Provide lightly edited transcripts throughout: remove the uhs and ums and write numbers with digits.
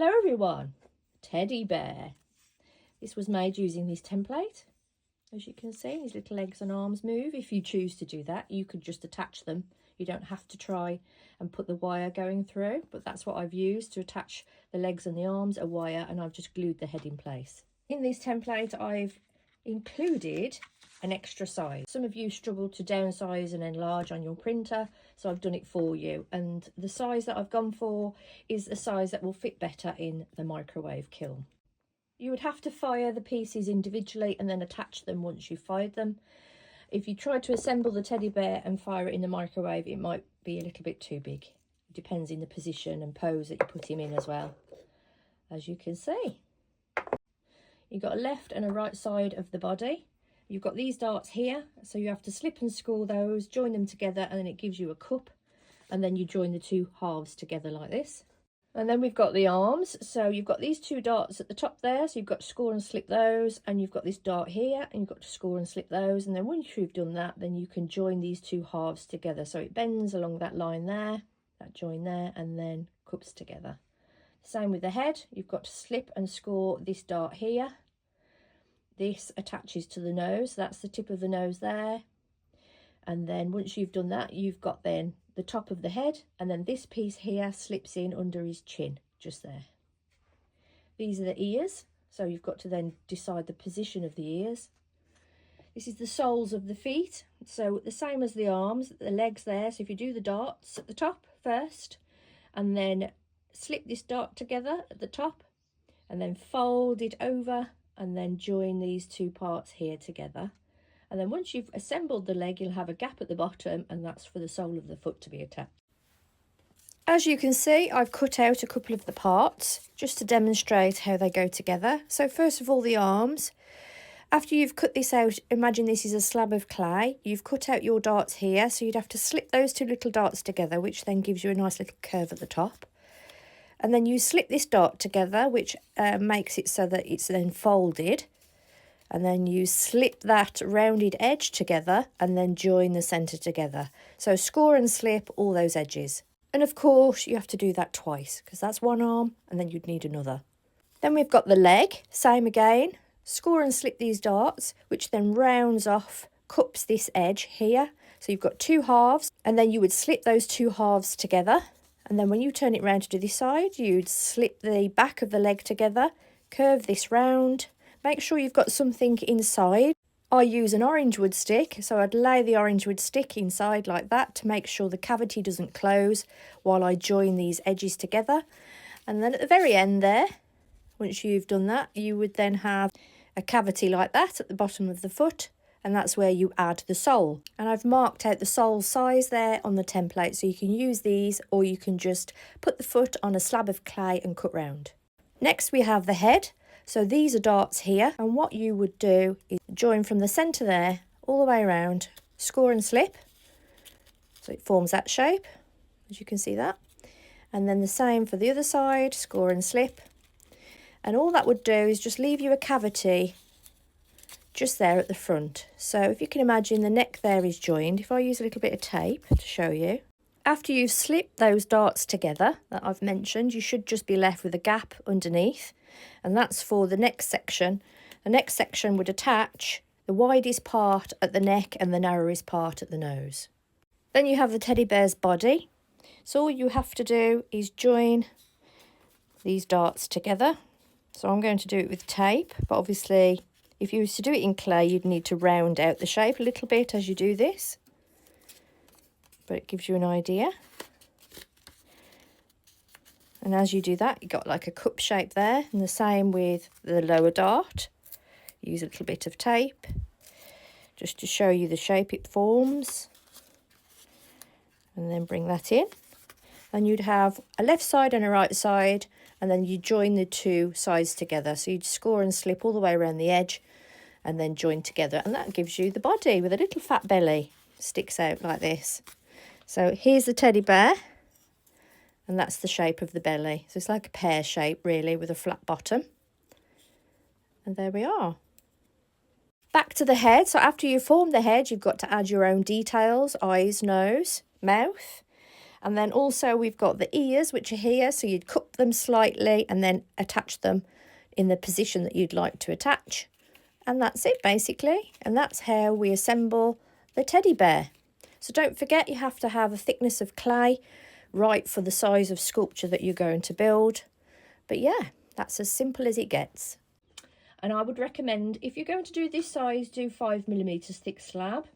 Hello everyone, teddy bear. This was made using this template. As you can see, his little legs and arms move. If you choose to do that, you could just attach them. You don't have to try and put the wire going through, but that's what I've used to attach the legs and the arms, a wire, and I've just glued the head in place. In this template, I've included an extra size. Some of you struggle to downsize and enlarge on your printer, so I've done it for you. And the size that I've gone for is the size that will fit better in the microwave kiln. You would have to fire the pieces individually and then attach them once you've fired them. If you try to assemble the teddy bear and fire it in the microwave, it might be a little bit too big. It depends in the position and pose that you put him in as well. As you can see, you've got a left and a right side of the body. You've got these darts here, so you have to slip and score those, join them together, and then it gives you a cup, and then you join the two halves together like this. And then we've got the arms, so you've got these two darts at the top there, so you've got to score and slip those, and you've got this dart here, and you've got to score and slip those, and then once you've done that, then you can join these two halves together, so it bends along that line there, that join there, and then cups together. Same with the head, you've got to slip and score this dart here. This attaches to the nose, that's the tip of the nose there, and then once you've done that, you've got then the top of the head, and then this piece here slips in under his chin, just there. These are the ears, so you've got to then decide the position of the ears. This is the soles of the feet, so the same as the arms, the legs there, so if you do the darts at the top first, and then slip this dart together at the top, and then fold it over, and then join these two parts here together. And then once you've assembled the leg, you'll have a gap at the bottom, and that's for the sole of the foot to be attached. As you can see, I've cut out a couple of the parts just to demonstrate how they go together. So first of all, the arms. After you've cut this out, imagine this is a slab of clay. You've cut out your darts here, so you'd have to slip those two little darts together, which then gives you a nice little curve at the top. And then you slip this dart together, which makes it so that it's then folded. And then you slip that rounded edge together and then join the centre together. So score and slip all those edges. And of course you have to do that twice, because that's one arm and then you'd need another. Then we've got the leg, same again. Score and slip these darts, which then rounds off, cups this edge here. So you've got two halves, and then you would slip those two halves together. And then when you turn it round to do this side, you'd slip the back of the leg together, curve this round. Make sure you've got something inside. I use an orange wood stick, so I'd lay the orange wood stick inside like that to make sure the cavity doesn't close while I join these edges together. And then at the very end there, once you've done that, you would then have a cavity like that at the bottom of the foot, and that's where you add the sole. And I've marked out the sole size there on the template, so you can use these, or you can just put the foot on a slab of clay and cut round. Next we have the head. So these are darts here, and what you would do is join from the centre there all the way around, score and slip, so it forms that shape, as you can see that. And then the same for the other side, score and slip. And all that would do is just leave you a cavity just there at the front. So if you can imagine, the neck there is joined. If I use a little bit of tape to show you. After you've slipped those darts together that I've mentioned, you should just be left with a gap underneath. And that's for the next section. The next section would attach the widest part at the neck and the narrowest part at the nose. Then you have the teddy bear's body. So all you have to do is join these darts together. So I'm going to do it with tape, but obviously if you was to do it in clay, you'd need to round out the shape a little bit as you do this. But it gives you an idea. And as you do that, you got like a cup shape there, and the same with the lower dart. Use a little bit of tape just to show you the shape it forms. And then bring that in. And you'd have a left side and a right side, and then you join the two sides together. So you'd score and slip all the way around the edge and then join together. And that gives you the body with a little fat belly. Sticks out like this. So here's the teddy bear. And that's the shape of the belly. So it's like a pear shape, really, with a flat bottom. And there we are. Back to the head. So after you've formed the head, you've got to add your own details, eyes, nose, mouth. And then also we've got the ears, which are here, so you'd cup them slightly and then attach them in the position that you'd like to attach. And that's it basically, and that's how we assemble the teddy bear. So don't forget, you have to have a thickness of clay right for the size of sculpture that you're going to build. But yeah, that's as simple as it gets. And I would recommend, if you're going to do this size, do 5mm thick slab.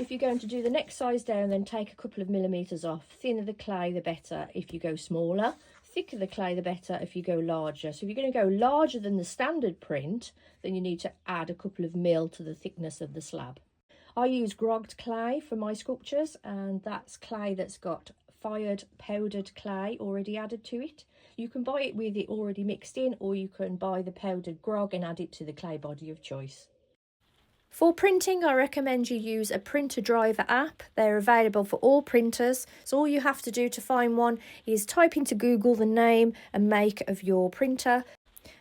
If you're going to do the next size down, then take a couple of millimetres off. Thinner the clay, the better if you go smaller. Thicker the clay, the better if you go larger. So if you're going to go larger than the standard print, then you need to add a couple of mil to the thickness of the slab. I use grogged clay for my sculptures, and that's clay that's got fired powdered clay already added to it. You can buy it with it already mixed in, or you can buy the powdered grog and add it to the clay body of choice. For printing, I recommend you use a printer driver app. They're available for all printers. So all you have to do to find one is type into Google the name and make of your printer,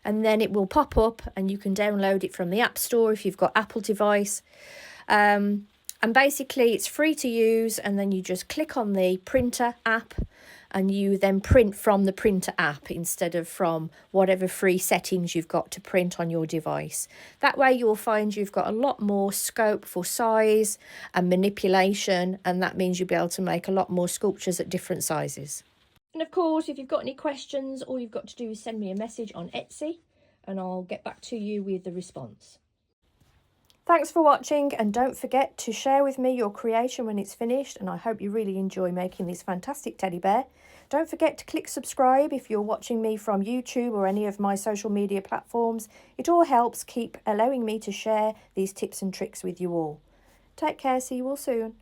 and then it will pop up and you can download it from the App Store if you've got Apple device. And basically it's free to use, and then you just click on the printer app and you then print from the printer app instead of from whatever free settings you've got to print on your device. That way you'll find you've got a lot more scope for size and manipulation, and that means you'll be able to make a lot more sculptures at different sizes. And of course, if you've got any questions, all you've got to do is send me a message on Etsy and I'll get back to you with the response. Thanks for watching, and don't forget to share with me your creation when it's finished, and I hope you really enjoy making this fantastic teddy bear. Don't forget to click subscribe if you're watching me from YouTube or any of my social media platforms. It all helps keep allowing me to share these tips and tricks with you all. Take care, see you all soon.